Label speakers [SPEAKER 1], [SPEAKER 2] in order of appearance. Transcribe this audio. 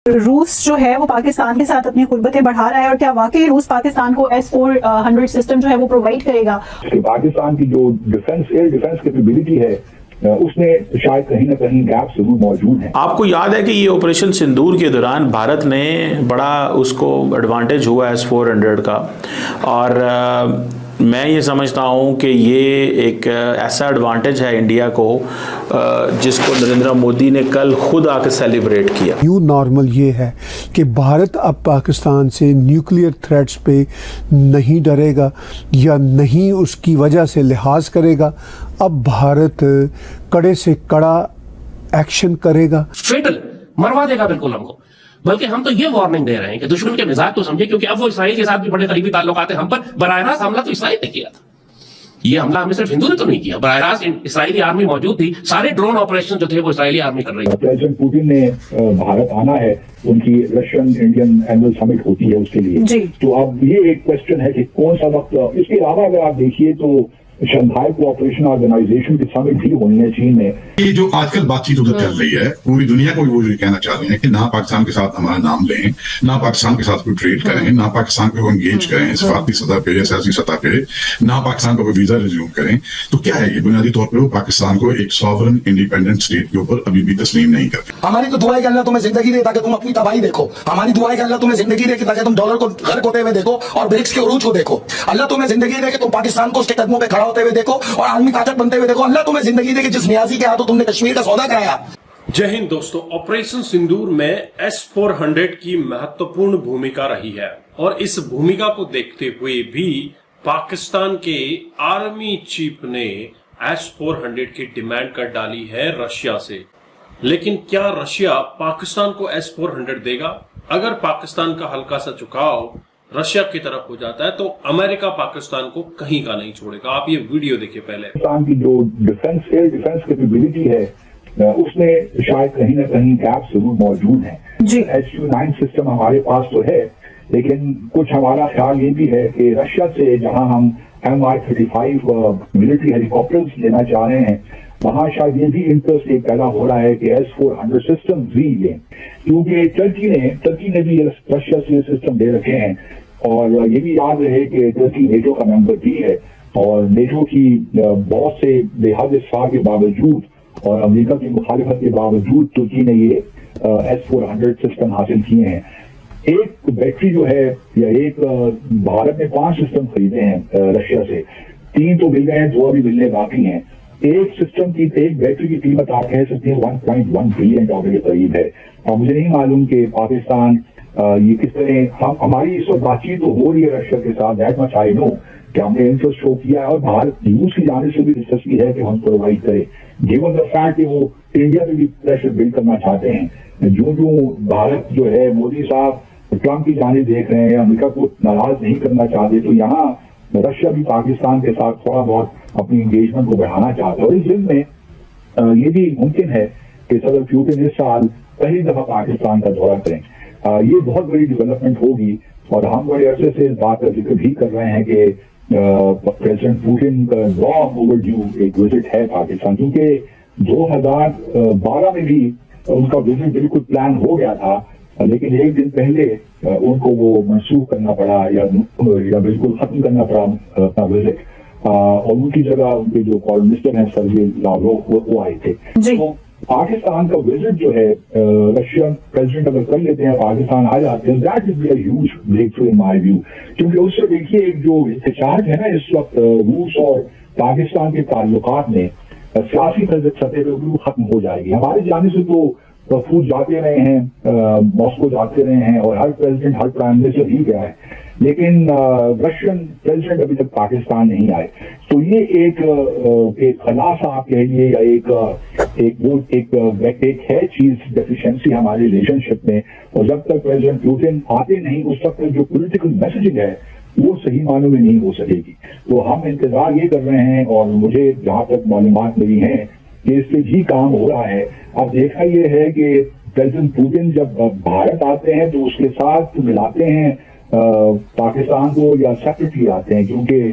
[SPEAKER 1] روس جو ہے وہ پاکستان کے ساتھ اپنی قربتیں بڑھا رہا ہے، اور کیا واقعی روس پاکستان کو S-400 سسٹم جو ہے وہ پرووائڈ کرے گا؟
[SPEAKER 2] پاکستان کی جو ایئر ڈیفنس کیپیبلٹی ہے اس میں شاید کہیں نہ کہیں گیپ ضرور موجود ہیں۔
[SPEAKER 3] آپ کو یاد ہے کہ یہ آپریشن سندور کے دوران بھارت نے بڑا اس کو ایڈوانٹیج ہوا S-400 کا، اور میں یہ سمجھتا ہوں کہ یہ ایک ایسا ایڈوانٹیج ہے انڈیا کو جس کو نریندر مودی نے کل خود آ کے سیلیبریٹ کیا۔
[SPEAKER 4] نیو نارمل یہ ہے کہ بھارت اب پاکستان سے نیوکلیئر تھریٹس پہ نہیں ڈرے گا یا نہیں اس کی وجہ سے لحاظ کرے گا۔ اب بھارت کڑے سے کڑا ایکشن کرے گا،
[SPEAKER 5] فیٹل مروا دے گا بالکل ہم کو۔ بلکہ ہم تو یہ وارننگ دے رہے ہیں کہ دشمن کے مزاج تو سمجھے، کیونکہ اب وہ اسرائیل کے ساتھ بھی بڑے قریبی تعلقات ہیں۔ ہم پر براہ راست حملہ تو اسرائیل نے کیا تھا، یہ حملہ ہمیں صرف ہندو نے تو نہیں کیا، براہ راست اسرائیلی آرمی موجود تھی، سارے ڈرون آپریشن جو تھے وہ اسرائیلی آرمی کر رہی تھی۔
[SPEAKER 2] پریزیڈنٹ پوٹن نے بھارت آنا ہے، ان کی رشین انڈین اینول سمٹ ہوتی ہے اس کے لیے، تو اب یہ ایک کوشچن ہے کہ کون سا وقت۔ اس کے علاوہ اگر آپ دیکھیے تو شنگھائی کوآپریشن آرگنائزیشن کی سمٹ بھی ہونی ہے چین میں۔
[SPEAKER 6] یہ جو آج کل بات چیت ادھر چل رہی ہے، پوری دنیا کو وہ یہ کہنا چاہ رہے ہیں کہ نہ پاکستان کے ساتھ ہمارا نام لیں، نہ پاکستان کے ساتھ کوئی ٹریڈ کریں، نہ پاکستان کو انگیج کریں سفارتی سطح پہ یا سیاسی سطح پہ، نہ پاکستان کو کوئی ویزا ریزیوم کریں۔ تو کیا ہے یہ بنیادی طور پہ وہ پاکستان کو ایک سوورن انڈیپینڈنٹ اسٹیٹ کے اوپر ابھی بھی تسلیم نہیں کرتے۔
[SPEAKER 7] ہماری تو دعا ہے کہ اللہ تمہیں زندگی دے تاکہ تم اپنی تباہی دیکھو، ہماری دعا ہے کہ اللہ تمہیں زندگی دے تاکہ تم ڈالر کو غرق ہوتے ہوئے دیکھو اور برکس کے عروج کو دیکھو۔ اللہ تمہیں زندگی دے کہ تم پاکستان کو اس کے قدموں پہ کھڑا ہوتے ہوئے دیکھو اور عالمی طاقت بنتے ہوئے دیکھو۔ اللہ تمہیں زندگی دے کہ جس نیازی کے ہاتھوں تم نے کشمیر کا سودا کرایا۔
[SPEAKER 8] جے ہند دوستو، آپریشن سندور میں S-400 کی مہتوپورن بھومکا رہی ہے، اور اس بھومکا کو دیکھتے ہوئے بھی پاکستان کے آرمی چیف نے S-400 کی ڈیمانڈ کر ڈالی ہے رشیا سے۔ لیکن کیا رشیا پاکستان کو S-400 دے گا؟ اگر پاکستان کا ہلکا سا جھکاؤ رشیا کی طرف ہو جاتا ہے تو امریکہ پاکستان کو کہیں کا نہیں چھوڑے گا۔ آپ یہ ویڈیو دیکھیں پہلے۔
[SPEAKER 2] پاکستان کی جو ایئر ڈیفنس کیپیبلٹی ہے اس میں شاید کہیں نہ کہیں گیپ ضرور موجود ہیں۔ SU-9 سسٹم ہمارے پاس تو ہے، لیکن کچھ ہمارا خیال یہ بھی ہے کہ رشیا سے جہاں ہم Mi-35 ملٹری ہیلی کاپٹرز لینا چاہ رہے ہیں، وہاں شاید یہ بھی انٹرسٹ ایک پیدا ہو رہا ہے کہ S-400 سسٹم بھی لیں، کیونکہ ترکی نے بھی رشیا سے سسٹم دے رکھے ہیں۔ اور یہ بھی یاد رہے کہ ترکی نیٹو کا ممبر بھی ہے، اور نیٹو کی بہت سے لحاظ دفاع کے باوجود اور امریکہ کی مخالفت کے باوجود ترکی نے یہ S-400 سسٹم حاصل کیے ہیں۔ ایک بیٹری جو ہے یا ایک بھارت نے 5 سسٹم خریدے ہیں رشیا سے، 3 تو مل گئے ہیں، 2 ابھی ملنے باقی ہیں۔ ایک سسٹم کی ایک بیٹری کی قیمت آپ کہہ سکتے ہیں $1.1 بلین کے قریب ہے، اور مجھے نہیں معلوم کہ پاکستان یہ کس طرح ہماری اس وقت بات چیت تو ہو رہی ہے رشیا کے ساتھ، دیٹ مچ آئی نو کہ ہم نے انٹرسٹ شو کیا ہے، اور بھارت روس کی جانب سے بھی دلچسپی ہے کہ ہم پرووائڈ کریں، گیون دا فیکٹ کہ وہ انڈیا پہ بھی پریشر بلڈ کرنا چاہتے ہیں۔ جو بھارت جو ہے مودی صاحب ٹرمپ کی جانب دیکھ رہے ہیں، امریکہ کو ناراض نہیں کرنا چاہتے، تو یہاں رشیا بھی پاکستان کے ساتھ تھوڑا بہت اپنی انگیجمنٹ کو بڑھانا چاہتا ہے۔ اور اس ضمن میں یہ بھی ممکن ہے کہ صدر پوٹن اس سال پہلی دفعہ پاکستان کا دورہ کریں۔ یہ بہت بڑی ڈیولپمنٹ ہوگی، اور ہم بڑے عرصے سے اس بات کا ذکر بھی کر رہے ہیں کہ پریزیڈنٹ پوٹن کا لانگ اوور ڈیو ایک وزٹ ہے پاکستان، کیونکہ 2012 میں بھی ان کا وزٹ بالکل پلان ہو گیا تھا، لیکن ایک دن پہلے ان کو وہ منسوخ کرنا پڑا یا بالکل ختم کرنا پڑا اپنا وزٹ، اور ان کی جگہ ان کے جو فارن منسٹر ہیں سرگئی لاوروف وہ آئے تھے۔ تو پاکستان کا وزٹ جو ہے رشین پریزیڈنٹ اگر کر لیتے ہیں، پاکستان آ جاتے ہیں، that would be a huge breakthrough in my view, کیونکہ اس سے دیکھیے ایک جو احتجاج ہے نا اس وقت روس اور پاکستان کے تعلقات میں سیاسی سطح پہ وہ ختم ہو جائے گی۔ ہماری جانب سے تو وفود جاتے رہے ہیں، ماسکو جاتے رہے ہیں، اور ہر پریزیڈنٹ ہر پرائم منسٹر ہی گیا ہے، لیکن رشین پریزیڈنٹ ابھی تک پاکستان نہیں آئے۔ تو یہ ایک خلاصہ آپ کہہ لیے یا ایک ہے چیز ڈیفیشنسی ہمارے ریلیشن شپ میں، اور جب تک پریزیڈنٹ پوٹن آتے نہیں اس وقت تک جو پولیٹیکل میسجنگ ہے وہ صحیح معنوں میں نہیں ہو سکے گی۔ تو ہم انتظار یہ کر رہے ہیں، اور مجھے جہاں تک معلومات میری ہیں کہ اس پہ بھی کام ہو رہا ہے۔ اب دیکھا یہ ہے کہ پریزیڈنٹ پوٹن جب بھارت آتے ہیں تو اس کے ساتھ ملاتے ہیں پاکستان کو یا سیپریٹلی آتے ہیں، کیونکہ